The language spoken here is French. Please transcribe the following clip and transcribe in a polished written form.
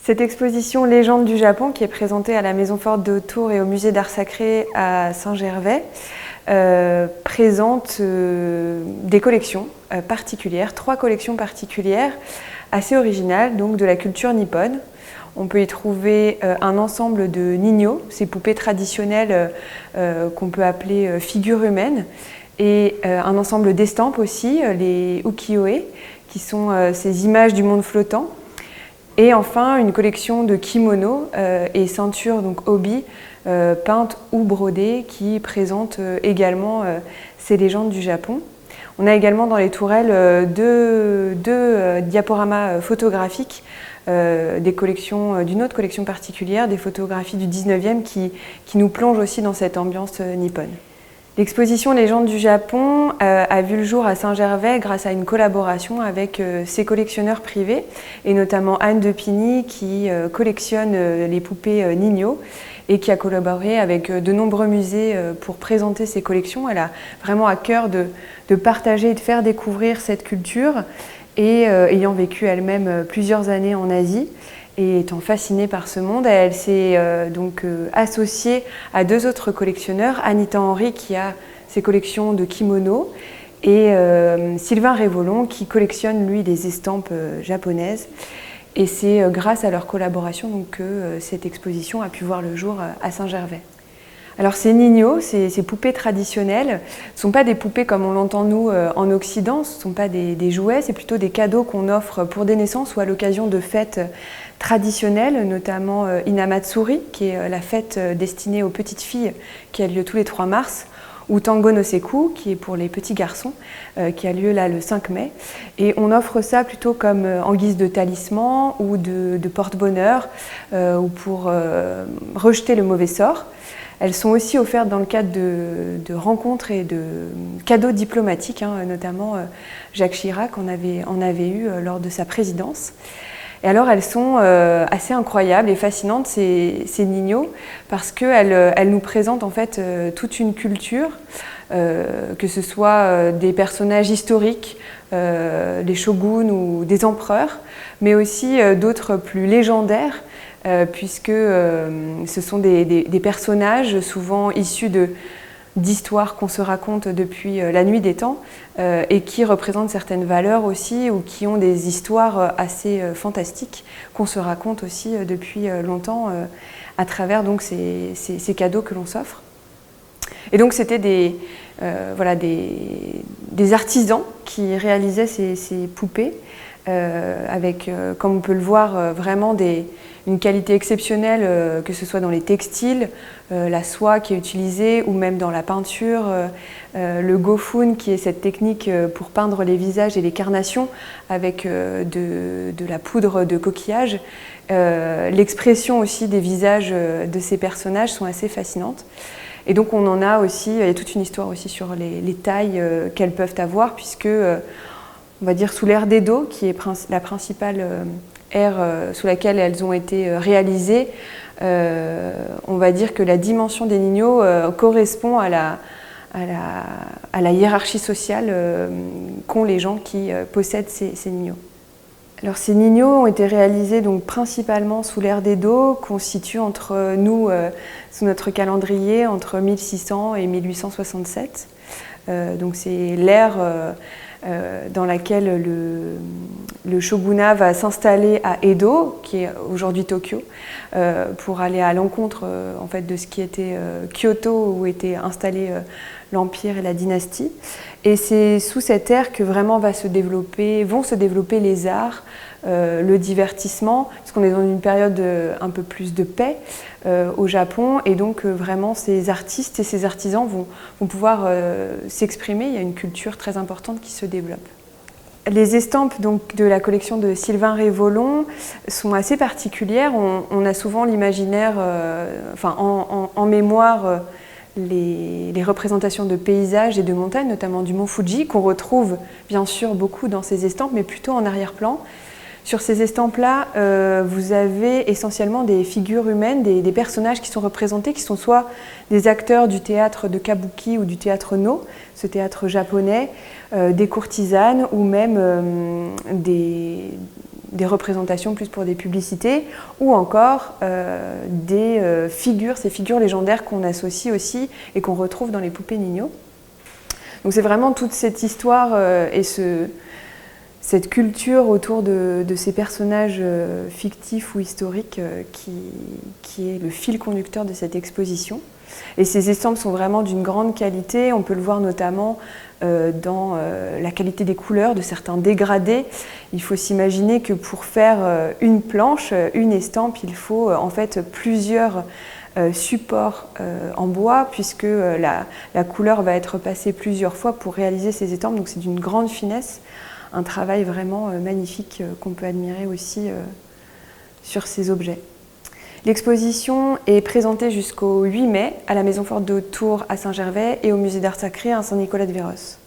Cette exposition Légendes du Japon, qui est présentée à la Maison Forte de Haute-Tours et au Musée d'Art Sacré à Saint-Gervais, présente des collections particulières, 3 collections particulières assez originales, donc de la culture nippone. On peut y trouver un ensemble de ninyo, ces poupées traditionnelles qu'on peut appeler figures humaines, et un ensemble d'estampes aussi, les ukiyo-e, qui sont ces images du monde flottant. Et enfin, une collection de kimonos et ceintures, donc obi, peintes ou brodées, qui présentent également ces légendes du Japon. On a également dans les tourelles deux diaporamas photographiques d'une autre collection particulière, des photographies du 19e qui nous plongent aussi dans cette ambiance nippone. L'exposition Légendes du Japon a vu le jour à Saint-Gervais grâce à une collaboration avec ses collectionneurs privés, et notamment Anne de Pigny qui collectionne les poupées ninyo et qui a collaboré avec de nombreux musées pour présenter ses collections. Elle a vraiment à cœur de partager et de faire découvrir cette culture, et ayant vécu elle-même plusieurs années en Asie, et étant fascinée par ce monde, elle s'est donc associée à 2 autres collectionneurs, Anita Henry qui a ses collections de kimonos et Sylvain Révolon qui collectionne lui des estampes japonaises. Et c'est grâce à leur collaboration donc, que cette exposition a pu voir le jour à Saint-Gervais. Alors ces ninyo, ces poupées traditionnelles, ne sont pas des poupées comme on l'entend nous en Occident, ce ne sont pas des jouets, c'est plutôt des cadeaux qu'on offre pour des naissances ou à l'occasion de fêtes traditionnelles, notamment Inamatsuri, qui est la fête destinée aux petites filles qui a lieu tous les 3 mars, ou Tango no Seku, qui est pour les petits garçons, qui a lieu là le 5 mai. Et on offre ça plutôt comme en guise de talisman ou de porte-bonheur, ou pour rejeter le mauvais sort. Elles sont aussi offertes dans le cadre de rencontres et de cadeaux diplomatiques, notamment Jacques Chirac en avait eu lors de sa présidence. Et alors elles sont assez incroyables et fascinantes, ces ninyo, parce qu'elles nous présentent en fait toute une culture, que ce soit des personnages historiques, des shoguns ou des empereurs, mais aussi d'autres plus légendaires, puisque ce sont des personnages souvent issus d'histoires qu'on se raconte depuis la nuit des temps et qui représentent certaines valeurs aussi ou qui ont des histoires assez fantastiques qu'on se raconte aussi depuis longtemps à travers donc, ces cadeaux que l'on s'offre. Et donc c'était des artisans qui réalisaient ces poupées avec, comme on peut le voir, vraiment une qualité exceptionnelle, que ce soit dans les textiles, la soie qui est utilisée, ou même dans la peinture, le gofun qui est cette technique pour peindre les visages et les carnations avec de la poudre de coquillage. L'expression aussi des visages de ces personnages sont assez fascinantes. Et donc on en a aussi, il y a toute une histoire aussi sur les tailles qu'elles peuvent avoir, puisque on va dire sous l'ère d'Edo, qui est la principale ère sous laquelle elles ont été réalisées, on va dire que la dimension des ninyo correspond à la hiérarchie sociale qu'ont les gens qui possèdent ces ninyo. Alors ces ninyo ont été réalisés donc principalement sous l'ère d'Edo, qu'on situe entre nous, sous notre calendrier, entre 1600 et 1867. Donc c'est l'ère dans laquelle le shogunat va s'installer à Edo, qui est aujourd'hui Tokyo, pour aller à l'encontre en fait, de ce qui était Kyoto, où était installé l'empire et la dynastie. Et c'est sous cette ère que vraiment vont se développer les arts, le divertissement, parce qu'on est dans une période un peu plus de paix au Japon, et donc vraiment ces artistes et ces artisans vont pouvoir s'exprimer. Il y a une culture très importante qui se développe. Les estampes donc, de la collection de Sylvain Révolon sont assez particulières. On a souvent l'imaginaire, en mémoire, les représentations de paysages et de montagnes, notamment du mont Fuji, qu'on retrouve bien sûr beaucoup dans ces estampes, mais plutôt en arrière-plan. Sur ces estampes-là, vous avez essentiellement des figures humaines, des personnages qui sont représentés, qui sont soit des acteurs du théâtre de Kabuki ou du théâtre No, ce théâtre japonais, des courtisanes ou même des représentations plus pour des publicités, ou encore des figures, ces figures légendaires qu'on associe aussi et qu'on retrouve dans les poupées Nino. Donc c'est vraiment toute cette histoire et cette culture autour de ces personnages fictifs ou historiques qui est le fil conducteur de cette exposition. Et ces estampes sont vraiment d'une grande qualité, on peut le voir notamment dans la qualité des couleurs, de certains dégradés. Il faut s'imaginer que pour faire une planche, une estampe, il faut en fait plusieurs supports en bois, puisque la couleur va être passée plusieurs fois pour réaliser ces estampes, donc c'est d'une grande finesse, un travail vraiment magnifique qu'on peut admirer aussi sur ces objets. L'exposition est présentée jusqu'au 8 mai à la Maison Forte de Haute-Tours à Saint-Gervais et au Musée d'Art Sacré à Saint-Nicolas-de-Véros.